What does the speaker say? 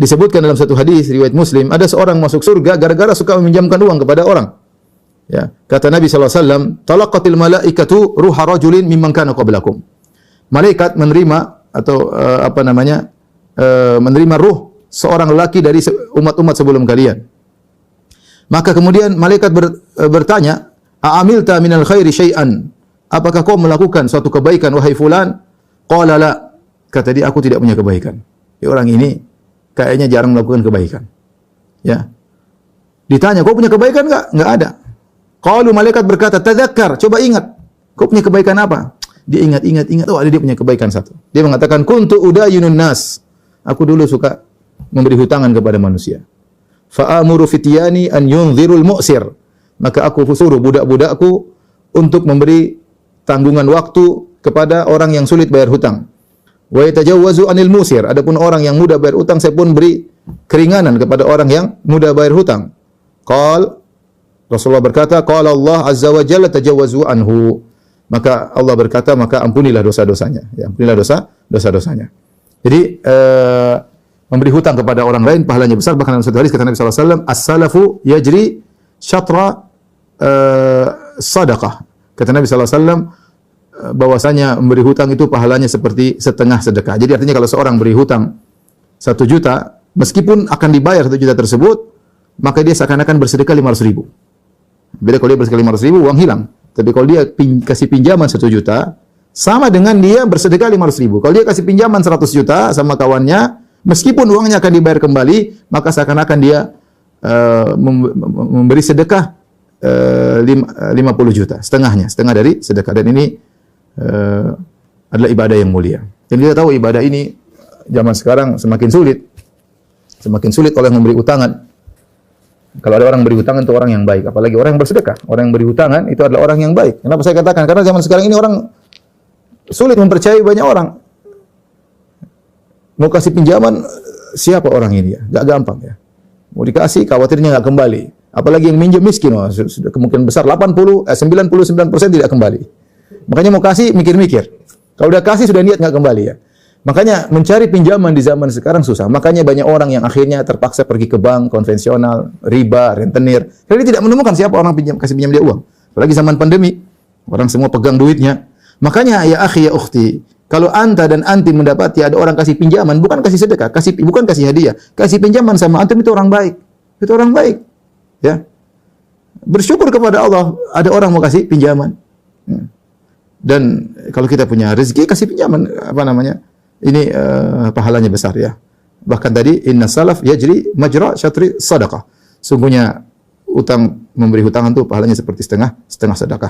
disebutkan dalam satu hadis riwayat Muslim, ada seorang masuk surga gara-gara suka meminjamkan uang kepada orang. Ya, kata Nabi sallallahu alaihi wasallam, "Talaqatil malaikatu ruha rajulin mimman kana qablakum." Malaikat menerima atau menerima ruh seorang lelaki dari umat-umat sebelum kalian. Maka kemudian malaikat bertanya, "A'amilta minal khairi syai'an?" Apakah kau melakukan suatu kebaikan wahai fulan? Qala la. Kata dia, aku tidak punya kebaikan. Ya, orang ini kayaknya jarang melakukan kebaikan. Ya. Ditanya, kau punya kebaikan enggak? Enggak ada. Qalu, malaikat berkata, tadzakkar, coba ingat. Kau punya kebaikan apa? Dia ingat. Oh, ada dia punya kebaikan satu. Dia mengatakan, kuntu udayunun nas. Aku dulu suka memberi hutangan kepada manusia. Fa'amuru fityani an yunzirul mu'sir. Maka aku suruh budak-budakku untuk memberi tanggungan waktu kepada orang yang sulit bayar hutang. Wa yatajawwazu anil musir. Adapun orang yang mudah bayar hutang, saya pun beri keringanan kepada orang yang mudah bayar hutang. Rasulullah berkata, qala Allah azza wa jalla tajawwazu anhu. Maka Allah berkata, maka ampunilah dosa-dosanya. Ya, ampunilah dosa-dosanya. Jadi memberi hutang kepada orang lain pahalanya besar. Bahkan dalam satu hadis kata Nabi sallallahu alaihi wasallam, as-salafu yajri syatra sadaqah. Kata Nabi sallallahu alaihi wasallam bahwasanya memberi hutang itu pahalanya seperti setengah sedekah. Jadi artinya kalau seorang beri hutang 1 juta, meskipun akan dibayar 1 juta tersebut, maka dia seakan-akan bersedekah 500.000. Beda kalau dia bersedekah 500.000, uang hilang. Tapi kalau dia kasih pinjaman 1 juta, sama dengan dia bersedekah 500.000. Kalau dia kasih pinjaman 100 juta sama kawannya, meskipun uangnya akan dibayar kembali, maka seakan-akan dia memberi sedekah 50 juta, setengah dari sedekah. Dan ini adalah ibadah yang mulia. Dan kita tahu ibadah ini zaman sekarang semakin sulit oleh memberi utangan. Kalau ada orang beri hutangan itu orang yang baik, apalagi orang yang bersedekah. Orang yang beri hutangan itu adalah orang yang baik. Kenapa saya katakan? Karena zaman sekarang ini orang sulit mempercayai banyak orang. Mau kasih pinjaman, siapa orang ini ya? Gak gampang ya. Mau dikasih, khawatirnya gak kembali. Apalagi yang minjem miskin, sudah kemungkinan besar 99% tidak kembali. Makanya mau kasih, mikir-mikir. Kalau udah kasih, sudah niat gak kembali ya. Makanya mencari pinjaman di zaman sekarang susah. Makanya banyak orang yang akhirnya terpaksa pergi ke bank konvensional, riba, rentenir. Karena dia tidak menemukan siapa orang kasih pinjam dia uang. Apalagi zaman pandemi, orang semua pegang duitnya. Makanya ya akhi ya ukhti, kalau anta dan anti mendapati ada orang kasih pinjaman, bukan kasih sedekah, bukan kasih hadiah, kasih pinjaman sama antum, itu orang baik. Itu orang baik. Ya. Bersyukur kepada Allah ada orang mau kasih pinjaman. Dan kalau kita punya rezeki, kasih pinjaman ini pahalanya besar ya. Bahkan tadi inna salaf yajri majra syatri sadaqah. Sungguhnya memberi hutangan itu pahalanya seperti setengah sedekah.